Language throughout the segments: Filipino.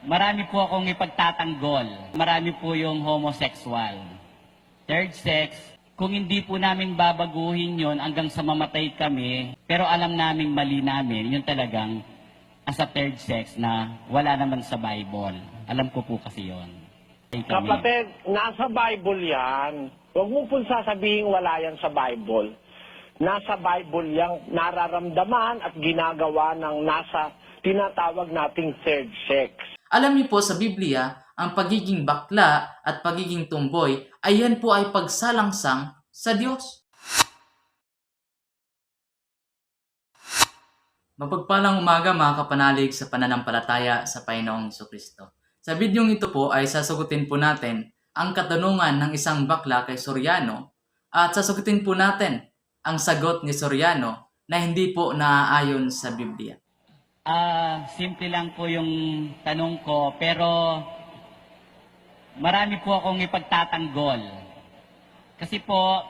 Marami po akong ipagtatanggol. Marami po yung homosexual. Third sex, kung hindi po namin babaguhin yon hanggang sa mamatay kami, pero alam naming mali namin, yun talagang as a third sex na wala naman sa Bible. Alam ko po kasi yon. Kapatid, nasa Bible yan. Huwag mo po sasabihin wala yan sa Bible. Nasa Bible yang nararamdaman at ginagawa ng nasa tinatawag nating third sex. Alam niyo po sa Biblia, ang pagiging bakla at pagiging tumboy ay yan po ay pagsalangsang sa Diyos. Mapagpalang umaga mga kapanalig sa pananampalataya sa Panginoong Jesucristo. Sa bidyong ito po ay sasagutin po natin ang katanungan ng isang bakla kay Soriano at sasagutin po natin ang sagot ni Soriano na hindi po naaayon sa Biblia. Simple lang po yung tanong ko, pero marami po akong ipagtatanggol. Kasi po,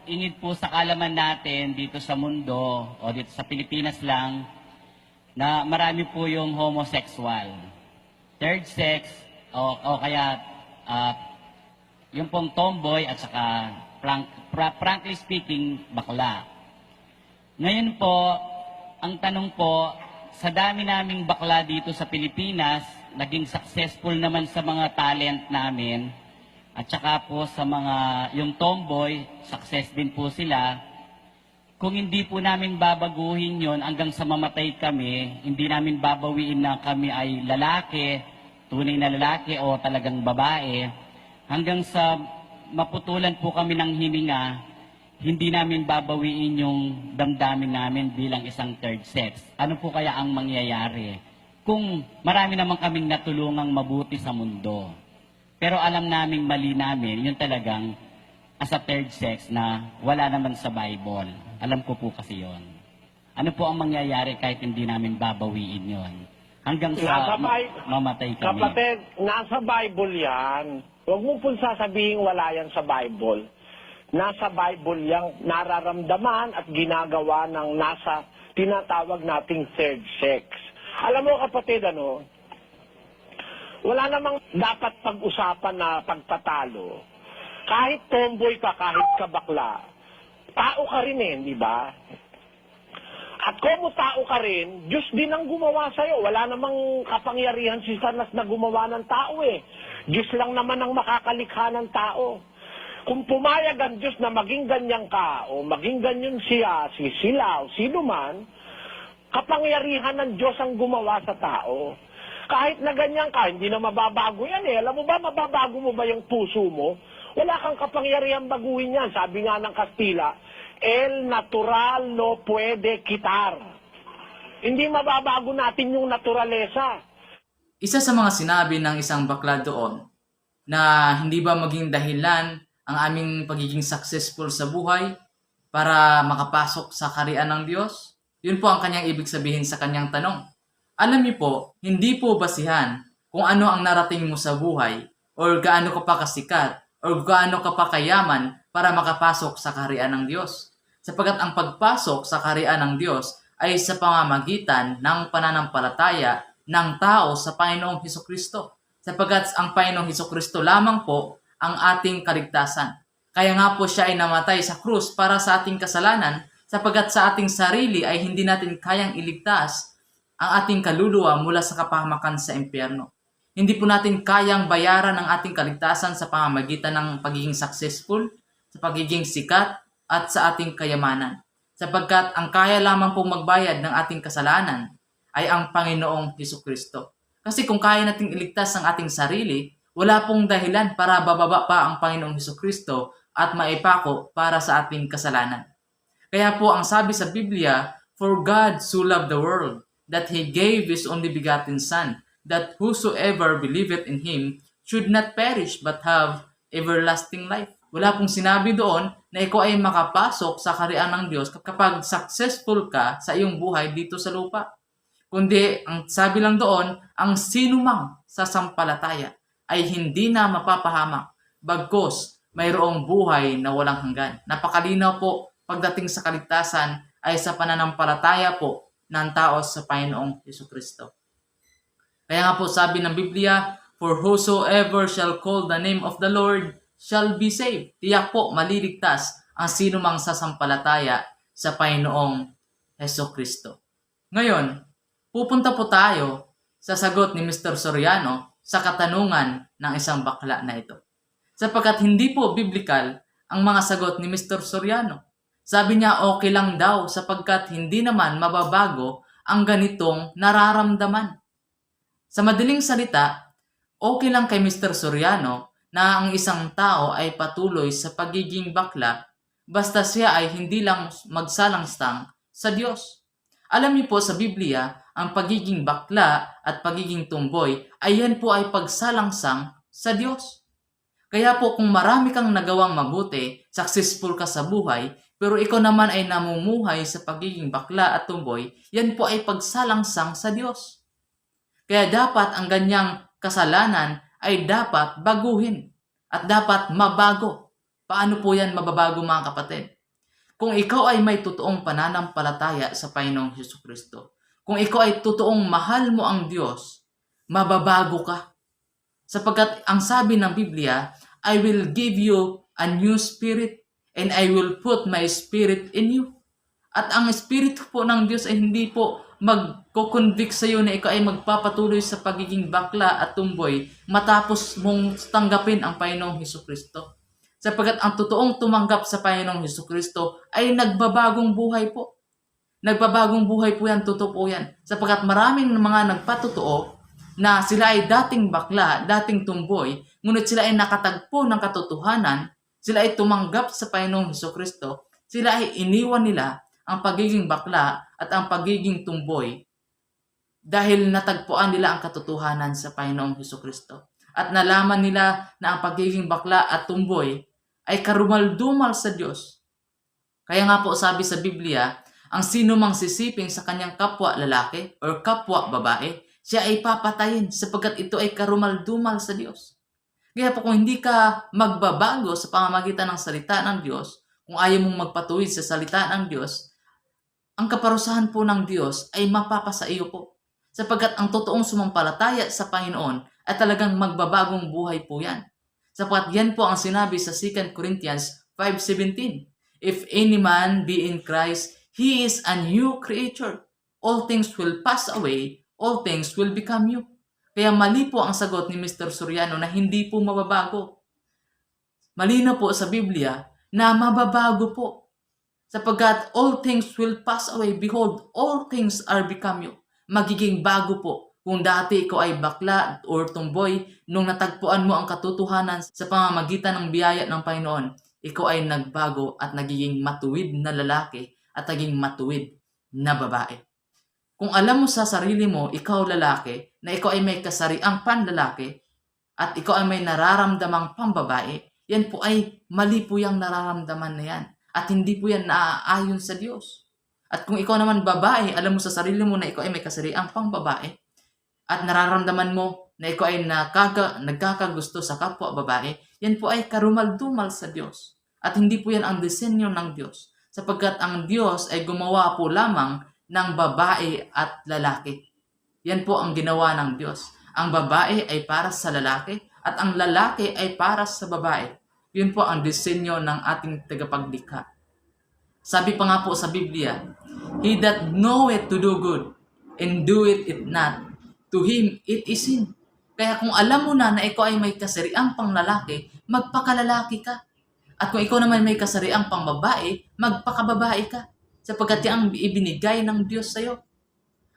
ingid po sa kalaman natin dito sa mundo o dito sa Pilipinas lang, na marami po yung homosexual. Third sex, o kaya yung pong tomboy at saka frankly speaking, bakla. Ngayon po, ang tanong po, sa dami naming bakla dito sa Pilipinas, naging successful naman sa mga talent namin, at saka po sa mga, yung tomboy, success din po sila. Kung hindi po namin babaguhin yon hanggang sa mamatay kami, hindi namin babawiin na kami ay lalaki, tunay na lalaki o talagang babae, hanggang sa maputulan po kami ng hininga, hindi namin babawiin yung damdamin namin bilang isang third sex. Ano po kaya ang mangyayari kung marami naman kaming natulungang mabuti sa mundo? Pero alam naming mali namin, yun talagang as a third sex na wala naman sa Bible. Alam ko po kasi yon. Ano po ang mangyayari kahit hindi namin babawiin yon? Hanggang sa mamatay kami. Kapatid, nasa Bible yan. Huwag mo po sasabihin wala yan sa Bible. Nasa Bible yang nararamdaman at ginagawa ng nasa tinatawag nating third sex. Alam mo kapatid, wala namang dapat pag-usapan na pagtatalo. Kahit tomboy ka, kahit kabakla, tao ka rin di ba? At kung tao ka rin, Diyos din ang gumawa sa'yo. Wala namang kapangyarihan si Satanas na gumawa ng tao Diyos lang naman ang makakalikha ng tao. Kung pumayag ang Diyos na maging ganyan ka, o maging ganyan siya, sila, o sino man, kapangyarihan ng Diyos ang gumawa sa tao. Kahit na ganyan ka, hindi na mababago yan Alam mo ba, mababago mo ba yung puso mo? Wala kang kapangyarihan baguhin yan. Sabi nga ng Kastila, el natural no puede quitar. Hindi mababago natin yung naturalesa. Isa sa mga sinabi ng isang bakla doon na hindi ba maging dahilan ang aming pagiging successful sa buhay para makapasok sa kaharian ng Diyos? Yun po ang kanyang ibig sabihin sa kanyang tanong. Alam niyo po, hindi po basihan kung ano ang narating mo sa buhay or gaano ka pa kasikat or gaano ka pa kayaman para makapasok sa kaharian ng Diyos. Sapagkat ang pagpasok sa kaharian ng Diyos ay sa pamamagitan ng pananampalataya ng tao sa Panginoong Hesukristo. Sapagkat ang Panginoong Hesukristo lamang po ang ating kaligtasan. Kaya nga po siya ay namatay sa krus para sa ating kasalanan, sapagkat sa ating sarili ay hindi natin kayang iligtas ang ating kaluluwa mula sa kapahamakan sa impyerno. Hindi po natin kayang bayaran ang ating kaligtasan sa pamamagitan ng pagiging successful, sa pagiging sikat, at sa ating kayamanan. Sapagkat ang kaya lamang pong magbayad ng ating kasalanan ay ang Panginoong Hesukristo. Kasi kung kaya nating iligtas ang ating sarili, wala pong dahilan para bababa pa ang Panginoong Hesukristo at maipako para sa ating kasalanan. Kaya po ang sabi sa Biblia, "For God so loved the world, that He gave His only begotten Son, that whosoever believeth in Him should not perish but have everlasting life." Wala pong sinabi doon na ikaw ay makapasok sa kaharian ng Diyos kapag successful ka sa iyong buhay dito sa lupa. Kundi, ang sabi lang doon, ang sinumang sasampalataya ay hindi na mapapahamak, bagkus mayroong buhay na walang hanggan. Napakalinaw po pagdating sa kaligtasan ay sa pananampalataya po ng tao sa Panginoong Hesukristo. Kaya nga po sabi ng Biblia, for whosoever shall call the name of the Lord shall be saved. Tiyak po maliligtas ang sino mang sasampalataya sa Panginoong Heso Kristo. Ngayon, pupunta po tayo sa sagot ni Mr. Soriano sa katanungan ng isang bakla na ito. Sapagkat hindi po biblical ang mga sagot ni Mr. Soriano. Sabi niya okay lang daw sapagkat hindi naman mababago ang ganitong nararamdaman. Sa madaling salita, okay lang kay Mr. Soriano na ang isang tao ay patuloy sa pagiging bakla basta siya ay hindi lang magsalangsang sa Diyos. Alam niyo po sa Biblia, ang pagiging bakla at pagiging tumboy ay yan po ay pagsalangsang sa Diyos. Kaya po kung marami kang nagawang mabuti, successful ka sa buhay, pero ikaw naman ay namumuhay sa pagiging bakla at tumboy, yan po ay pagsalangsang sa Diyos. Kaya dapat ang ganyang kasalanan ay dapat baguhin at dapat mabago. Paano po yan mababago mga kapatid? Kung ikaw ay may totoong pananampalataya sa Panginoong Jesucristo, kung ikaw ay totoong mahal mo ang Diyos, mababago ka. Sapagkat ang sabi ng Biblia, I will give you a new spirit and I will put my spirit in you. At ang Espiritu po ng Diyos ay hindi po magko-convict sa iyo na ikaw ay magpapatuloy sa pagiging bakla at tumboy matapos mong tanggapin ang Panginoong Jesucristo. Sapagkat ang totoong tumanggap sa Panginoong Jesucristo ay nagbabagong buhay po. Nagbabagong buhay po yan, totoo po yan. Sapagkat maraming mga nagpatotoo na sila ay dating bakla, dating tumboy, ngunit sila ay nakatagpo ng katotohanan, sila ay tumanggap sa Panginoong Jesucristo, sila ay iniwan nila ang pagiging bakla at ang pagiging tumboy dahil natagpuan nila ang katotohanan sa Panginoong Jesucristo. At nalaman nila na ang pagiging bakla at tumboy ay karumal-dumal sa Diyos. Kaya nga po sabi sa Biblia, ang sino mang sisiping sa kanyang kapwa lalaki o kapwa babae, siya ay papatayin sapagkat ito ay karumal-dumal sa Diyos. Kaya po kung hindi ka magbabago sa pamamagitan ng salita ng Diyos, kung ayaw mong magpatuwid sa salita ng Diyos, ang kaparusahan po ng Diyos ay mapapasa iyo po. Sapagkat ang totoong sumampalataya sa Panginoon ay talagang magbabagong buhay po yan. Sapagkat yan po ang sinabi sa 2 Corinthians 5:17. If any man be in Christ, he is a new creature. All things will pass away, all things will become new. Kaya mali po ang sagot ni Mr. Soriano na hindi po mababago. Malinaw po sa Biblia na mababago po. Sapagkat all things will pass away. Behold, all things are become new. Magiging bago po. Kung dati ikaw ay bakla or tumboy, nung natagpuan mo ang katotohanan sa pamamagitan ng biyaya ng Panginoon, ikaw ay nagbago at nagiging matuwid na lalaki at naging matuwid na babae. Kung alam mo sa sarili mo, ikaw lalaki, na ikaw ay may kasariang panlalaki at ikaw ay may nararamdamang pambabae, yan po ay mali po yung nararamdaman na yan. At hindi po yan naaayon sa Diyos. At kung ikaw naman babae, alam mo sa sarili mo na ikaw ay may kasariang pang babae at nararamdaman mo na ikaw ay nagkakagusto sa kapwa babae, yan po ay karumal-dumal sa Diyos. At hindi po yan ang disenyo ng Diyos. Sapagkat ang Diyos ay gumawa po lamang ng babae at lalaki. Yan po ang ginawa ng Diyos. Ang babae ay para sa lalaki at ang lalaki ay para sa babae. Yun po ang disenyo ng ating tagapaglikha. Sabi pa nga po sa Biblia, he that knoweth to do good and doeth it not, to him it is sin. Kaya kung alam mo na ikaw ay may kasariang pang lalaki, magpakalalaki ka. At kung ikaw naman may kasariang pang babae, magpakababae ka. Sapagkat yan ang ibinigay ng Diyos sa'yo.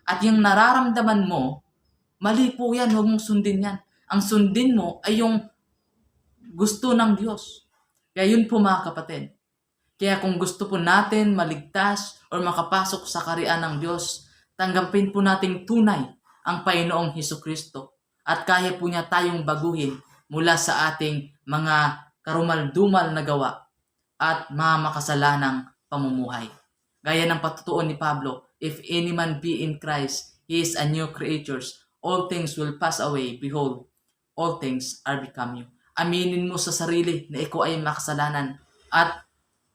At yung nararamdaman mo, mali po yan, huwag mong sundin yan. Ang sundin mo ay yung gusto ng Diyos. Kaya yun po mga kapatid. Kaya kung gusto po natin maligtas o makapasok sa kaharian ng Diyos, tanggapin po nating tunay ang Panginoong Hesukristo. At kaya po niya tayong baguhin mula sa ating mga karumal-dumal na gawa at mga makasalanang pamumuhay. Gaya ng patutuon ni Pablo, if any man be in Christ, he is a new creature. All things will pass away. Behold, all things are become new. Aminin mo sa sarili na ikaw ay makasalanan at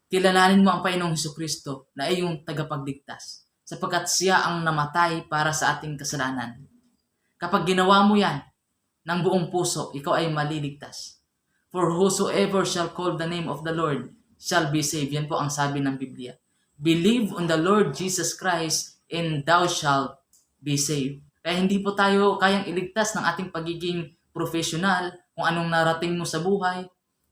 kilalanin mo ang Panginoong Hesukristo na ay yung tagapagligtas sapagkat siya ang namatay para sa ating kasalanan. Kapag ginawa mo yan ng buong puso, ikaw ay maliligtas. For whosoever shall call the name of the Lord shall be saved. Yan po ang sabi ng Biblia. Believe on the Lord Jesus Christ and thou shalt be saved. Kaya hindi po tayo kayang iligtas ng ating pagiging professional, kung anong narating mo sa buhay,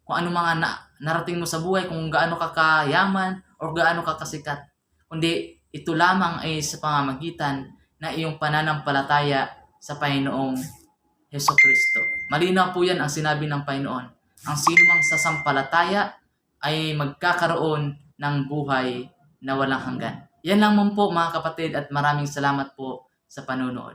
kung anong mga narating mo sa buhay, kung gaano ka kayaman o gaano ka kasikat. Kundi ito lamang ay sa pamamagitan na iyong pananampalataya sa Panginoong Heso Kristo. Malinaw po yan ang sinabi ng Panginoon. Ang sino mang sasampalataya ay magkakaroon ng buhay na walang hanggan. Yan lang po mga kapatid, at maraming salamat po sa panonood.